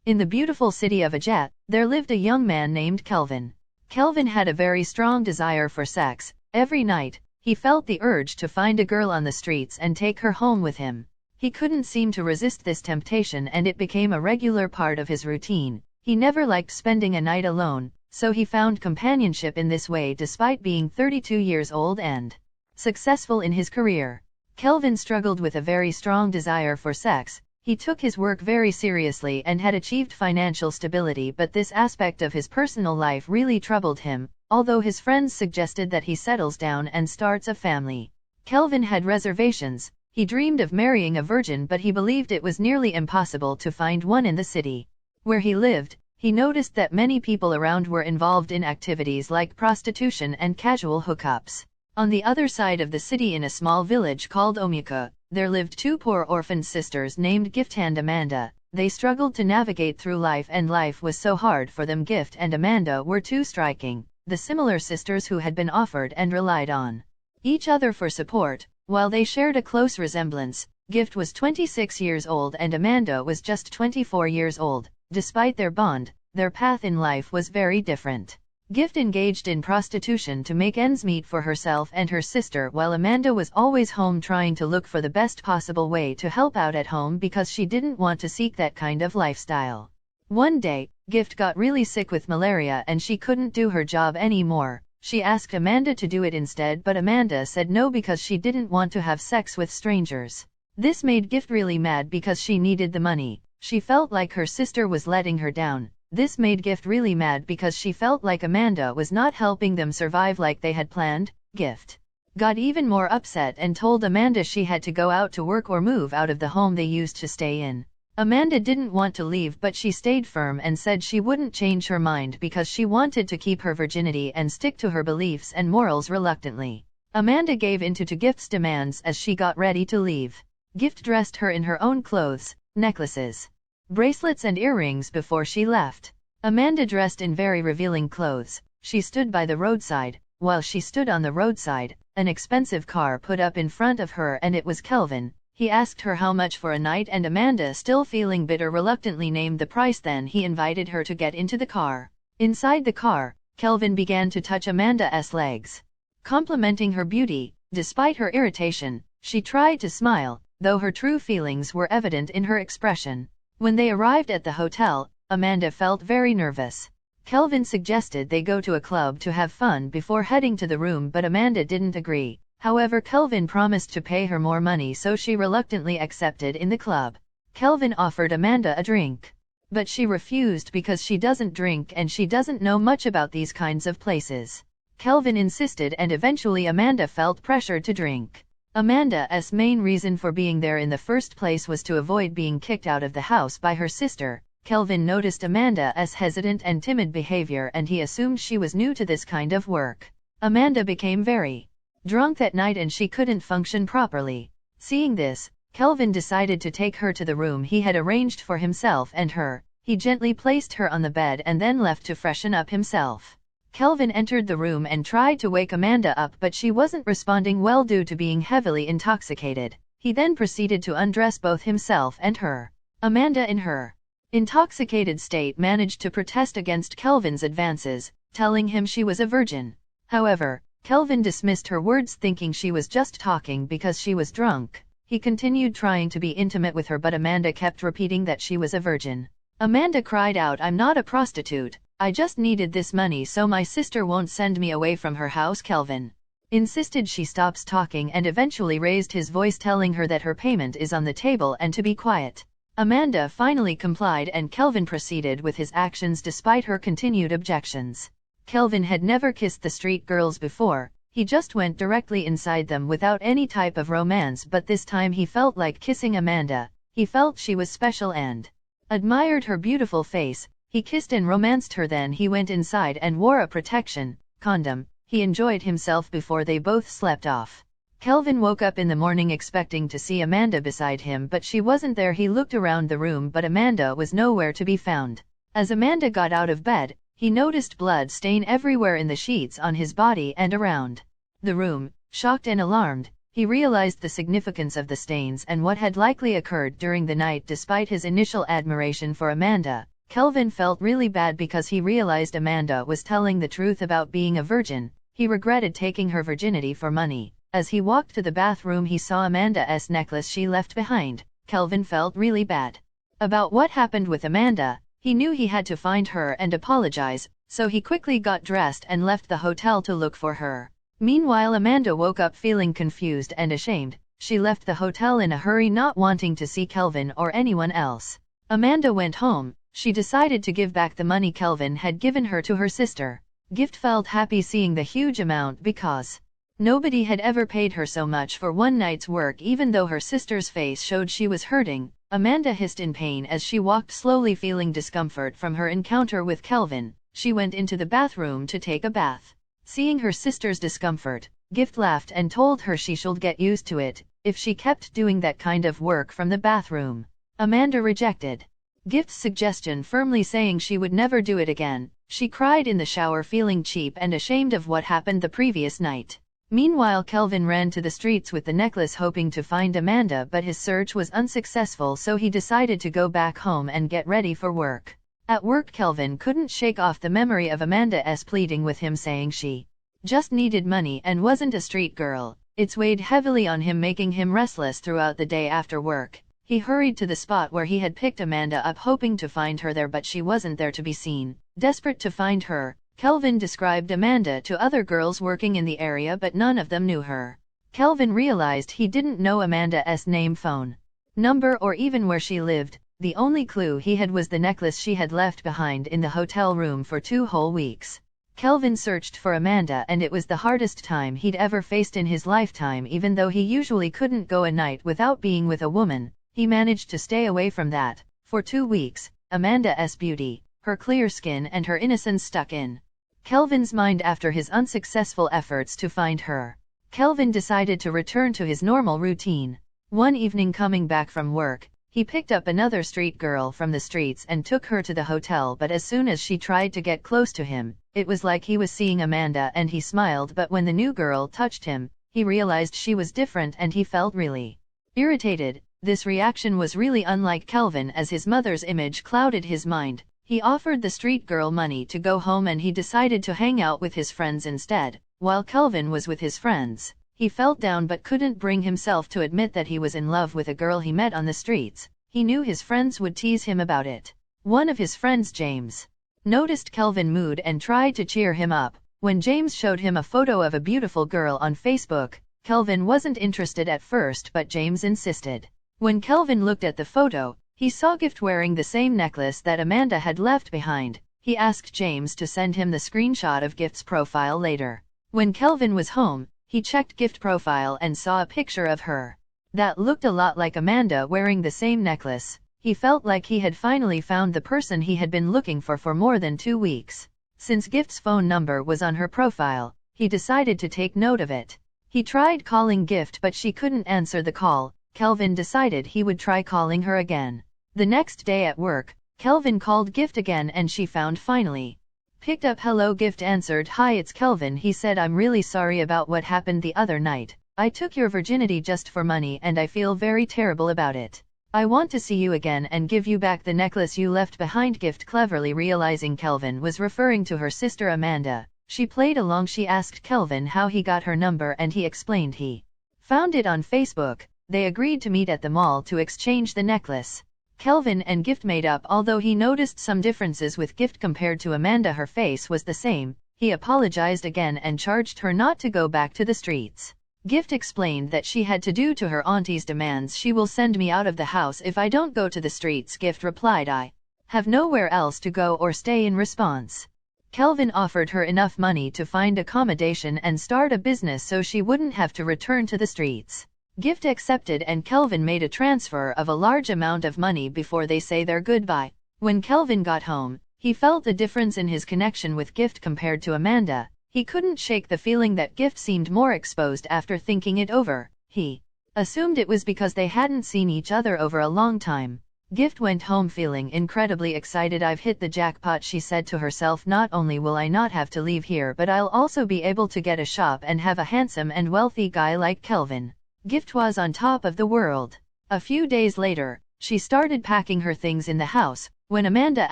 In the beautiful city of Ajat, there lived a young man named Kelvin. Kelvin had a very strong desire for sex. Every night, he felt the urge to find a girl on the streets and take her home with him. He couldn't seem to resist this temptation and it became a regular part of his routine. He never liked spending a night alone, so he found companionship in this way despite being 32 years old and successful in his career. Kelvin struggled with a very strong desire for sex. He took his work very seriously and had achieved financial stability, but this aspect of his personal life really troubled him, although his friends suggested that he settles down and starts a family. Kelvin had reservations. He dreamed of marrying a virgin, but he believed it was nearly impossible to find one in the city where he lived. He noticed that many people around were involved in activities like prostitution and casual hookups. On the other side of the city, in a small village called Omuka, there lived two poor orphaned sisters named Gift and Amanda. They struggled to navigate through life and life was so hard for them. Gift and Amanda were two striking, the similar sisters who had been offered and relied on each other for support. While they shared a close resemblance, Gift was 26 years old and Amanda was just 24 years old. Despite their bond, their path in life was very different. Gift engaged in prostitution to make ends meet for herself and her sister, while Amanda was always home trying to look for the best possible way to help out at home because she didn't want to seek that kind of lifestyle. One day, Gift got really sick with malaria and she couldn't do her job anymore. She asked Amanda to do it instead, but Amanda said no because she didn't want to have sex with strangers. This made Gift really mad because she needed the money. She felt like her sister was letting her down. This made Gift really mad because she felt like Amanda was not helping them survive like they had planned. Gift got even more upset and told Amanda she had to go out to work or move out of the home they used to stay in. Amanda didn't want to leave, but she stayed firm and said she wouldn't change her mind because she wanted to keep her virginity and stick to her beliefs and morals. Reluctantly, Amanda gave in to Gift's demands as she got ready to leave. Gift dressed her in her own clothes, necklaces, bracelets and earrings before she left. Amanda dressed in very revealing clothes. She stood by the roadside. While she stood on the roadside, an expensive car put up in front of her and it was Kelvin. He asked her how much for a night and Amanda, still feeling bitter, reluctantly named the price. Then he invited her to get into the car. Inside the car, Kelvin began to touch Amanda's legs, complimenting her beauty. Despite her irritation, she tried to smile, though her true feelings were evident in her expression. When they arrived at the hotel, Amanda felt very nervous. Kelvin suggested they go to a club to have fun before heading to the room, but Amanda didn't agree. However, Kelvin promised to pay her more money, so she reluctantly accepted. In the club, Kelvin offered Amanda a drink, but she refused because she doesn't drink and she doesn't know much about these kinds of places. Kelvin insisted and eventually Amanda felt pressured to drink. Amanda's main reason for being there in the first place was to avoid being kicked out of the house by her sister. Kelvin noticed Amanda's hesitant and timid behavior and he assumed she was new to this kind of work. Amanda became very drunk that night and she couldn't function properly. Seeing this, Kelvin decided to take her to the room he had arranged for himself and her. He gently placed her on the bed and then left to freshen up himself. Kelvin entered the room and tried to wake Amanda up, but she wasn't responding well due to being heavily intoxicated. He then proceeded to undress both himself and her. Amanda, in her intoxicated state, managed to protest against Kelvin's advances, telling him she was a virgin. However, Kelvin dismissed her words, thinking she was just talking because she was drunk. He continued trying to be intimate with her, but Amanda kept repeating that she was a virgin. Amanda cried out, "I'm not a prostitute. I just needed this money so my sister won't send me away from her house." Kelvin insisted she stops talking and eventually raised his voice, telling her that her payment is on the table and to be quiet. Amanda finally complied and Kelvin proceeded with his actions despite her continued objections. Kelvin had never kissed the street girls before. He just went directly inside them without any type of romance, but this time he felt like kissing Amanda. He felt she was special and admired her beautiful face. He kissed and romanced her, then he went inside and wore a protection condom. He enjoyed himself before they both slept off. Kelvin woke up in the morning expecting to see Amanda beside him, but she wasn't there. He looked around the room, but Amanda was nowhere to be found. As Amanda got out of bed, he noticed blood stain everywhere in the sheets on his body and around the room. Shocked and alarmed, he realized the significance of the stains and what had likely occurred during the night. Despite his initial admiration for Amanda, Kelvin felt really bad because he realized Amanda was telling the truth about being a virgin. He regretted taking her virginity for money. As he walked to the bathroom, he saw Amanda's necklace she left behind. Kelvin felt really bad about what happened with Amanda. He knew he had to find her and apologize, so he quickly got dressed and left the hotel to look for her. Meanwhile, Amanda woke up feeling confused and ashamed. She left the hotel in a hurry, not wanting to see Kelvin or anyone else. Amanda went home. She decided to give back the money Kelvin had given her to her sister. Gift felt happy seeing the huge amount because nobody had ever paid her so much for one night's work. Even though her sister's face showed she was hurting, Amanda hissed in pain as she walked slowly, feeling discomfort from her encounter with Kelvin. She went into the bathroom to take a bath. Seeing her sister's discomfort, Gift laughed and told her she should get used to it if she kept doing that kind of work from the bathroom. Amanda rejected Gift's suggestion, firmly saying she would never do it again. She cried in the shower, feeling cheap and ashamed of what happened the previous night. Meanwhile, Kelvin ran to the streets with the necklace, hoping to find Amanda, but his search was unsuccessful, so he decided to go back home and get ready for work. At work, Kelvin couldn't shake off the memory of Amanda's pleading with him, saying she just needed money and wasn't a street girl. It weighed heavily on him, making him restless throughout the day. After work, he hurried to the spot where he had picked Amanda up, hoping to find her there, but she wasn't there to be seen. Desperate to find her, Kelvin described Amanda to other girls working in the area, but none of them knew her. Kelvin realized he didn't know Amanda's name, phone number, or even where she lived. The only clue he had was the necklace she had left behind in the hotel room for 2 whole weeks. Kelvin searched for Amanda, and it was the hardest time he'd ever faced in his lifetime. Even though he usually couldn't go a night without being with a woman, he managed to stay away from that. For 2 weeks, Amanda's beauty, her clear skin and her innocence stuck in Kelvin's mind. After his unsuccessful efforts to find her, Kelvin decided to return to his normal routine. One evening, coming back from work, he picked up another street girl from the streets and took her to the hotel, but as soon as she tried to get close to him, it was like he was seeing Amanda, and he smiled. But when the new girl touched him, he realized she was different and he felt really irritated. This reaction was really unlike Kelvin, as his mother's image clouded his mind. He offered the street girl money to go home, and he decided to hang out with his friends instead. While Kelvin was with his friends, he felt down but couldn't bring himself to admit that he was in love with a girl he met on the streets. He knew his friends would tease him about it. One of his friends, James, noticed Kelvin's mood and tried to cheer him up. When James showed him a photo of a beautiful girl on Facebook, Kelvin wasn't interested at first, but James insisted. When Kelvin looked at the photo, he saw Gift wearing the same necklace that Amanda had left behind. He asked James to send him the screenshot of Gift's profile later. When Kelvin was home, he checked Gift's profile and saw a picture of her that looked a lot like Amanda, wearing the same necklace. He felt like he had finally found the person he had been looking for more than 2 weeks. Since Gift's phone number was on her profile, he decided to take note of it. He tried calling Gift, but she couldn't answer the call. Kelvin decided he would try calling her again. The next day at work, Kelvin called Gift again, and she finally picked up. "Hello," Gift answered. "Hi, it's Kelvin." He said, "I'm really sorry about what happened the other night. I took your virginity just for money and I feel very terrible about it. I want to see you again and give you back the necklace you left behind." Gift, cleverly realizing Kelvin was referring to her sister Amanda, she played along. She asked Kelvin how he got her number, and he explained he found it on Facebook. They agreed to meet at the mall to exchange the necklace. Kelvin and Gift made up, although he noticed some differences with Gift compared to Amanda. Her face was the same. He apologized again and charged her not to go back to the streets. Gift explained that she had to do to her auntie's demands. "She will send me out of the house if I don't go to the streets." Gift replied, "I have nowhere else to go or stay." In response, Kelvin offered her enough money to find accommodation and start a business so she wouldn't have to return to the streets. Gift accepted, and Kelvin made a transfer of a large amount of money before they say their goodbye. When Kelvin got home, he felt the difference in his connection with Gift compared to Amanda. He couldn't shake the feeling that Gift seemed more exposed. After thinking it over, he assumed it was because they hadn't seen each other over a long time. Gift went home feeling incredibly excited. "I've hit the jackpot," she said to herself. "Not only will I not have to leave here, but I'll also be able to get a shop and have a handsome and wealthy guy like Kelvin." Gift was on top of the world. A few days later, She started packing her things in the house. When Amanda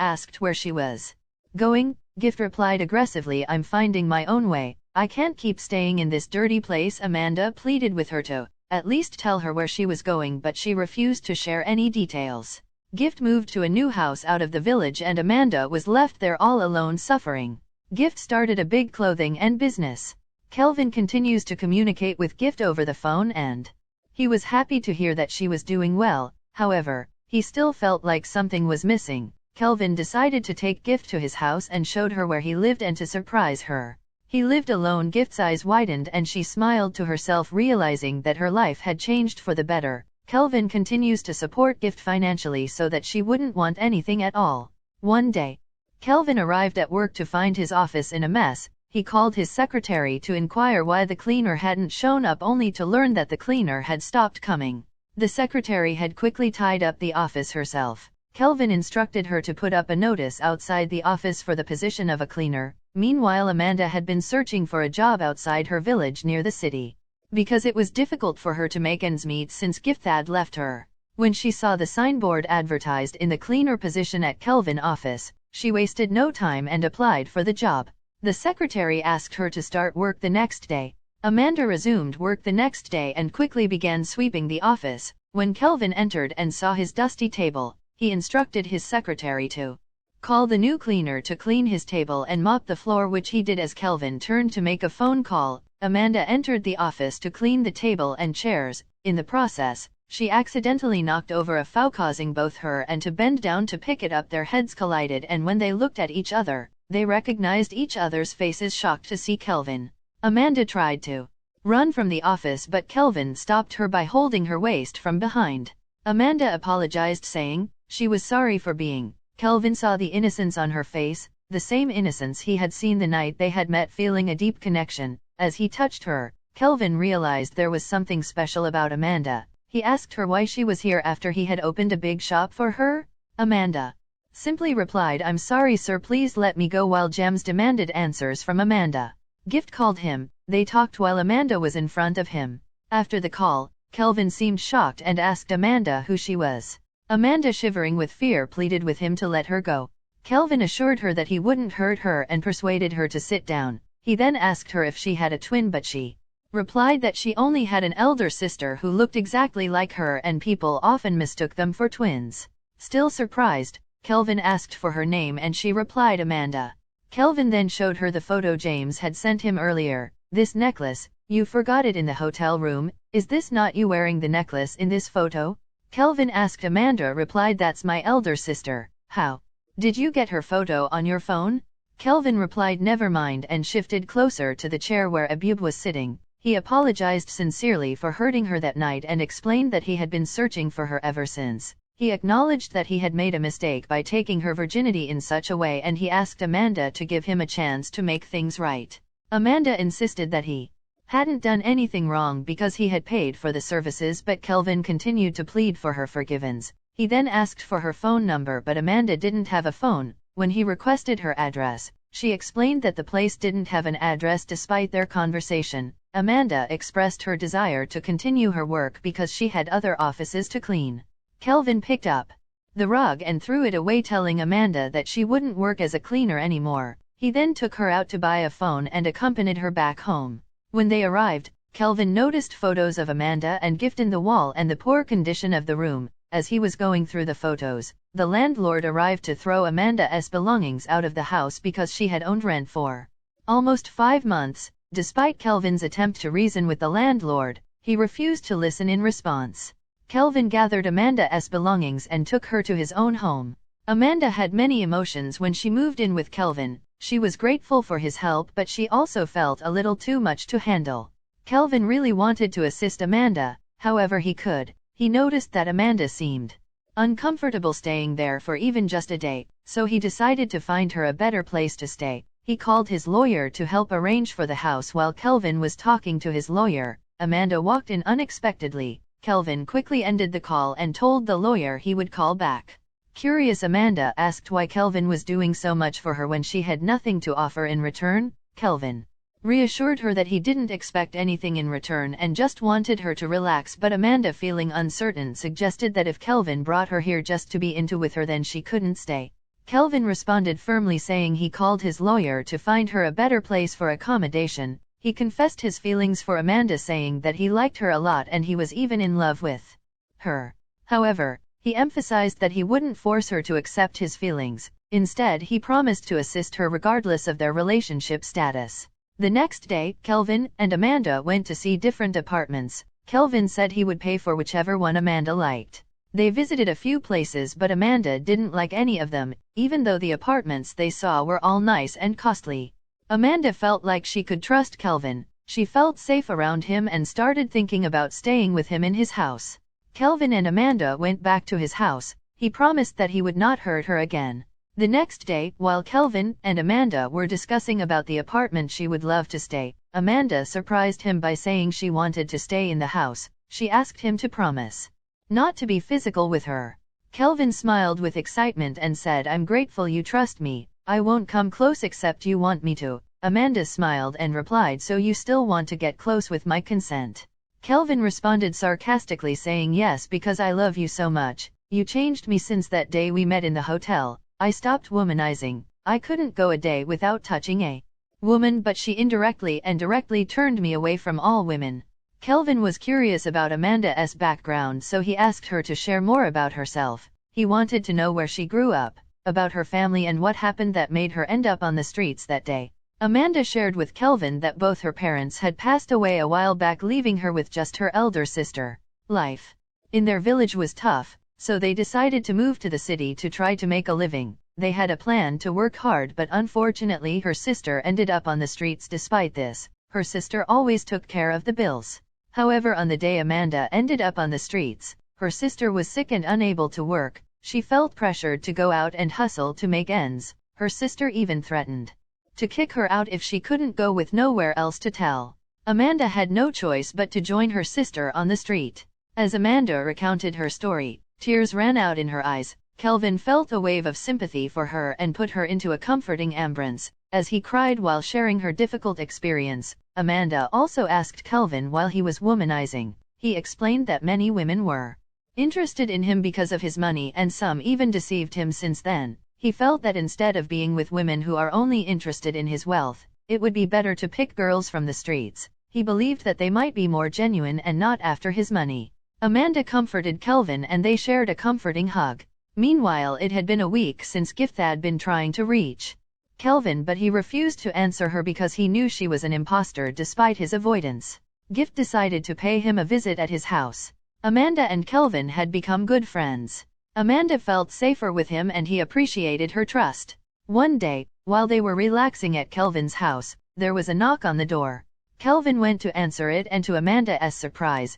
asked where she was going, Gift replied aggressively, "I'm finding my own way. I can't keep staying in this dirty place." Amanda pleaded with her to at least tell her where she was going, but she refused to share any details. Gift moved to a new house out of the village and Amanda was left there all alone suffering. Gift started a big clothing and business. Kelvin continues to communicate with Gift over the phone and he was happy to hear that she was doing well. However, he still felt like something was missing. Kelvin decided to take Gift to his house and showed her where he lived and to surprise her. He lived alone. Gift's eyes widened and she smiled to herself, realizing that her life had changed for the better. Kelvin continues to support Gift financially so that she wouldn't want anything at all. One day, Kelvin arrived at work to find his office in a mess. He called his secretary to inquire why the cleaner hadn't shown up, only to learn that the cleaner had stopped coming. The secretary had quickly tidied up the office herself. Kelvin instructed her to put up a notice outside the office for the position of a cleaner. Meanwhile, Amanda had been searching for a job outside her village near the city, because it was difficult for her to make ends meet since Gift had left her. When she saw the signboard advertised in the cleaner position at Kelvin office, she wasted no time and applied for the job. The secretary asked her to start work the next day. Amanda resumed work the next day and quickly began sweeping the office. When Kelvin entered and saw his dusty table, he instructed his secretary to call the new cleaner to clean his table and mop the floor, which he did as Kelvin turned to make a phone call. Amanda entered the office to clean the table and chairs. In the process, she accidentally knocked over a fowl, causing both her and to bend down to pick it up. Their heads collided, and when they looked at each other, they recognized each other's faces, shocked to see Kelvin. Amanda tried to run from the office, but Kelvin stopped her by holding her waist from behind. Amanda apologized, saying she was sorry for being. Kelvin saw the innocence on her face, the same innocence he had seen the night they had met, feeling a deep connection. As he touched her, Kelvin realized there was something special about Amanda. He asked her why she was here after he had opened a big shop for her. Amanda simply replied, "I'm sorry sir, please let me go," while Gems demanded answers from Amanda. Gift called him. They talked while Amanda was in front of him. After the call, Kelvin seemed shocked and asked Amanda who she was. Amanda, shivering with fear, pleaded with him to let her go. Kelvin assured her that he wouldn't hurt her and persuaded her to sit down. He then asked her if she had a twin, but she replied that she only had an elder sister who looked exactly like her and people often mistook them for twins. Still surprised, Kelvin asked for her name and she replied Amanda. Kelvin then showed her the photo James had sent him earlier. "This necklace, you forgot it in the hotel room. Is this not you wearing the necklace in this photo?" Kelvin asked. Amanda replied, "That's my elder sister." "How did you get her photo on your phone?" Kelvin replied, "Never mind," and shifted closer to the chair where Abub was sitting. He apologized sincerely for hurting her that night and explained that he had been searching for her ever since. He acknowledged that he had made a mistake by taking her virginity in such a way, and he asked Amanda to give him a chance to make things right. Amanda insisted that he hadn't done anything wrong because he had paid for the services, but Kelvin continued to plead for her forgiveness. He then asked for her phone number, but Amanda didn't have a phone. When he requested her address, she explained that the place didn't have an address. Despite their conversation, Amanda expressed her desire to continue her work because she had other offices to clean. Kelvin picked up the rug and threw it away, telling Amanda that she wouldn't work as a cleaner anymore. He then took her out to buy a phone and accompanied her back home. When they arrived, Kelvin noticed photos of Amanda and Gift in the wall and the poor condition of the room. As he was going through the photos, the landlord arrived to throw Amanda's belongings out of the house because she had owned rent for almost 5 months. Despite Kelvin's attempt to reason with the landlord, he refused to listen. In response, Kelvin gathered Amanda's belongings and took her to his own home. Amanda had many emotions when she moved in with Kelvin. She was grateful for his help, but she also felt a little too much to handle. Kelvin really wanted to assist Amanda, however he could. He noticed that Amanda seemed uncomfortable staying there for even just a day, so he decided to find her a better place to stay. He called his lawyer to help arrange for the house. While Kelvin was talking to his lawyer, Amanda walked in unexpectedly. Kelvin quickly ended the call and told the lawyer he would call back. Curious, Amanda asked why Kelvin was doing so much for her when she had nothing to offer in return. Kelvin reassured her that he didn't expect anything in return and just wanted her to relax, but Amanda, feeling uncertain, suggested that if Kelvin brought her here just to be into with her, then she couldn't stay. Kelvin responded firmly, saying he called his lawyer to find her a better place for accommodation. He confessed his feelings for Amanda, saying that he liked her a lot and he was even in love with her. However, he emphasized that he wouldn't force her to accept his feelings. Instead, he promised to assist her regardless of their relationship status. The next day, Kelvin and Amanda went to see different apartments. Kelvin said he would pay for whichever one Amanda liked. They visited a few places, but Amanda didn't like any of them, even though the apartments they saw were all nice and costly. Amanda felt like she could trust Kelvin. She felt safe around him and started thinking about staying with him in his house. Kelvin and Amanda went back to his house. He promised that he would not hurt her again. The next day, while Kelvin and Amanda were discussing about the apartment she would love to stay, Amanda surprised him by saying she wanted to stay in the house. She asked him to promise not to be physical with her. Kelvin smiled with excitement and said, "I'm grateful you trust me. I won't come close except you want me to." Amanda smiled and replied, "So you still want to get close with my consent?" Kelvin responded sarcastically, saying, "Yes, because I love you so much. You changed me since that day we met in the hotel. I stopped womanizing. I couldn't go a day without touching a woman, but she indirectly and directly turned me away from all women." Kelvin was curious about Amanda's background, so he asked her to share more about herself. He wanted to know where she grew up, about her family, and what happened that made her end up on the streets that day. Amanda shared with Kelvin that both her parents had passed away a while back, leaving her with just her elder sister. Life in their village was tough, so they decided to move to the city to try to make a living. They had a plan to work hard, but unfortunately her sister ended up on the streets. Despite this, her sister always took care of the bills. However, on the day Amanda ended up on the streets, her sister was sick and unable to work. She felt pressured to go out and hustle to make ends. Her sister even threatened to kick her out if she couldn't go, with nowhere else to tell. Amanda had no choice but to join her sister on the street. As Amanda recounted her story, tears ran out in her eyes. Kelvin felt a wave of sympathy for her and put her into a comforting embrace. As he cried while sharing her difficult experience, Amanda also asked Kelvin why he was womanizing. He explained that many women were interested in him because of his money, and some even deceived him. Since then, he felt that instead of being with women who are only interested in his wealth, it would be better to pick girls from the streets. He believed that they might be more genuine and not after his money. Amanda comforted Kelvin and they shared a comforting hug. Meanwhile, it had been a week since Gift had been trying to reach Kelvin, but he refused to answer her because he knew she was an imposter. Despite his avoidance, Gift decided to pay him a visit at his house. Amanda and Kelvin had become good friends. Amanda felt safer with him and he appreciated her trust. One day, while they were relaxing at Kelvin's house, there was a knock on the door. Kelvin went to answer it, and to Amanda's surprise,